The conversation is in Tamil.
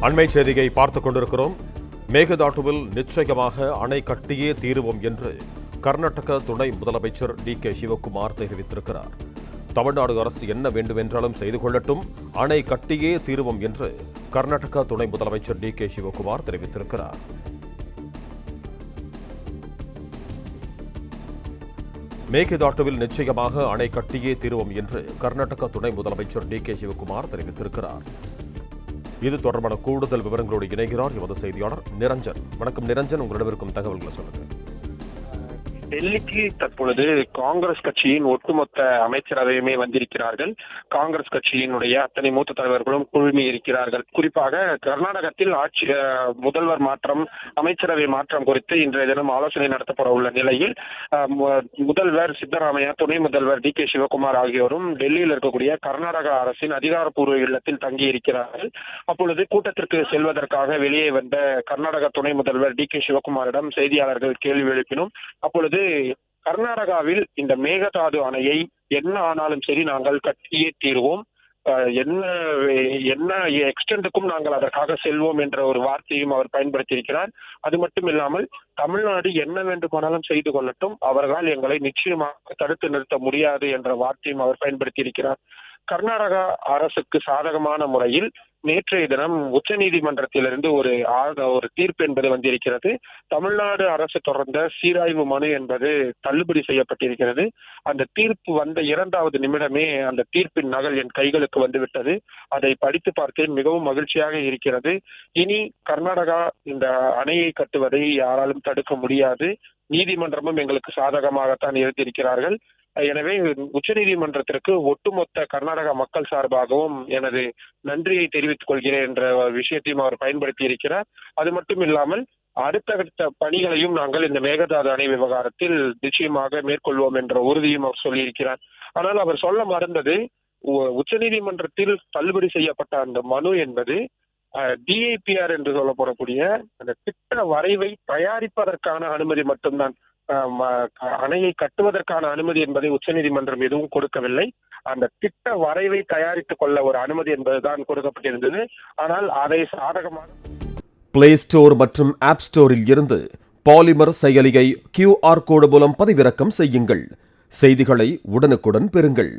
அண்மை செய்தியை பார்த்துக் கொண்டிருக்கிறோம். மேகதாட்டுவில் நிச்சயமாக அணை கட்டியே தீருவோம் என்று கர்நாடக துணை முதலமைச்சர் டி.கே. சிவக்குமார் தெரிவித்திருக்கிறார். தமிழ்நாடு அரசு என்ன வேண்டுமென்றாலும் செய்து கொள்ளட்டும், அணை கட்டியே தீருவோம் என்று கர்நாடக துணை முதலமைச்சர் டி.கே. சிவக்குமார் தெரிவித்திருக்கிறார். மேகதாட்டுவில் நிச்சயமாக அணை கட்டியே தீருவோம் என்று கர்நாடக துணை முதலமைச்சர் டி.கே. சிவக்குமார் தெரிவித்திருக்கிறார். இது தொடர்பான கூடுதல் விவரங்களோடு இணைகிறார் எமது செய்தியாளர் நிரஞ்சன். வணக்கம் நிரஞ்சன், உங்களிடம் இருக்கும் தகவல்களை சொல்லுங்கள். டெல்லிக்கு தற்பொழுது காங்கிரஸ் கட்சியின் ஒட்டுமொத்த அமைச்சரவையுமே வந்திருக்கிறார்கள். காங்கிரஸ் கட்சியினுடைய அத்தனை மூத்த தலைவர்களும் குழுமி இருக்கிறார்கள். குறிப்பாக கர்நாடகத்தில் முதல்வர் மாற்றம், அமைச்சரவை மாற்றம் குறித்து இன்றைய தினம் ஆலோசனை நடத்தப்பட உள்ள நிலையில் முதல்வர் சித்தராமையா, துணை முதல்வர் டி.கே. சிவக்குமார் ஆகியோரும் டெல்லியில் இருக்கக்கூடிய கர்நாடக அரசின் அதிகாரப்பூர்வ இல்லத்தில் தங்கியிருக்கிறார்கள். அப்பொழுது கூட்டத்திற்கு செல்வதற்காக வெளியே வந்த கர்நாடக துணை முதல்வர் டி.கே. சிவக்குமாரிடம் செய்தியாளர்கள் கேள்வி எழுப்பினோம். அப்பொழுது கர்நாடகாவில் இந்த மேகதாது அணையை என்ன ஆனாலும் சரி நாங்கள் கட்டியே தீர்வோம், என்ன எக்ஸ்டெண்டுக்கும் நாங்கள் அதற்காக செல்வோம் என்ற ஒரு வார்த்தையும் அவர் பயன்படுத்தியிருக்கிறார். அது மட்டும் இல்லாமல் தமிழ்நாடு என்ன வேண்டுமானாலும் செய்து கொள்ளட்டும், அவர்களால் எங்களை நிச்சயமாக தடுத்து நிறுத்த முடியாது என்ற வார்த்தையும் அவர் பயன்படுத்தியிருக்கிறார். கர்நாடகா அரசுக்கு சாதகமான முறையில் நேற்றைய தினம் உச்சநீதிமன்றத்திலிருந்து ஒரு தீர்ப்பு என்பது வந்திருக்கிறது. தமிழ்நாடு அரசு தொடர்ந்த சீராய்வு மனு என்பது தள்ளுபடி செய்யப்பட்டிருக்கிறது. அந்த தீர்ப்பு வந்த 2வது நிமிடமே அந்த தீர்ப்பின் நகல் என் கைகளுக்கு வந்துவிட்டது. அதை படித்து பார்த்தேன், மிகவும் மகிழ்ச்சியாக இருக்கிறது. இனி கர்நாடகா இந்த அணையை கட்டுவதை யாராலும் தடுக்க முடியாது. நீதிமன்றமும் எங்களுக்கு சாதகமாகத்தான் இருந்திருக்கிறார்கள். எனவே உச்சநீதிமன்றத்திற்கு ஒட்டுமொத்த கர்நாடக மக்கள் சார்பாகவும் எனது நன்றியை தெரிவித்துக் கொள்கிறேன் என்ற விஷயத்தையும் அவர் பயன்படுத்தி இருக்கிறார். அது மட்டும் இல்லாமல் அடுத்த பணிகளையும் நாங்கள் இந்த மேகதாது அணை விவகாரத்தில் நிச்சயமாக மேற்கொள்வோம் என்ற உறுதியும் அவர் சொல்லியிருக்கிறார். ஆனால் அவர் சொல்ல மறந்தது, உச்சநீதிமன்றத்தில் தள்ளுபடி செய்யப்பட்ட அந்த மனு என்பது டிஐபிஆர் என்று சொல்லப்படக்கூடிய அந்த திட்ட வரைவை தயாரிப்பதற்கான அனுமதி மட்டும்தான். அணையை கட்டுவதற்கான அனுமதி என்பதை உச்சநீதிமன்றம் எதுவும் கொடுக்கவில்லை. அந்த திட்ட வரைவை தயாரித்துக் கொள்ள ஒரு அனுமதி என்பதுதான் கொடுக்கப்பட்டிருந்தது. ஆனால் அதை சாதகமாக பிளே ஸ்டோர் மற்றும் ஆப் ஸ்டோரில் இருந்து பாலிமர் செயலியை QR கோடு மூலம் பதிவிறக்கம் செய்யுங்கள். செய்திகளை உடனுக்குடன் பெறுங்கள்.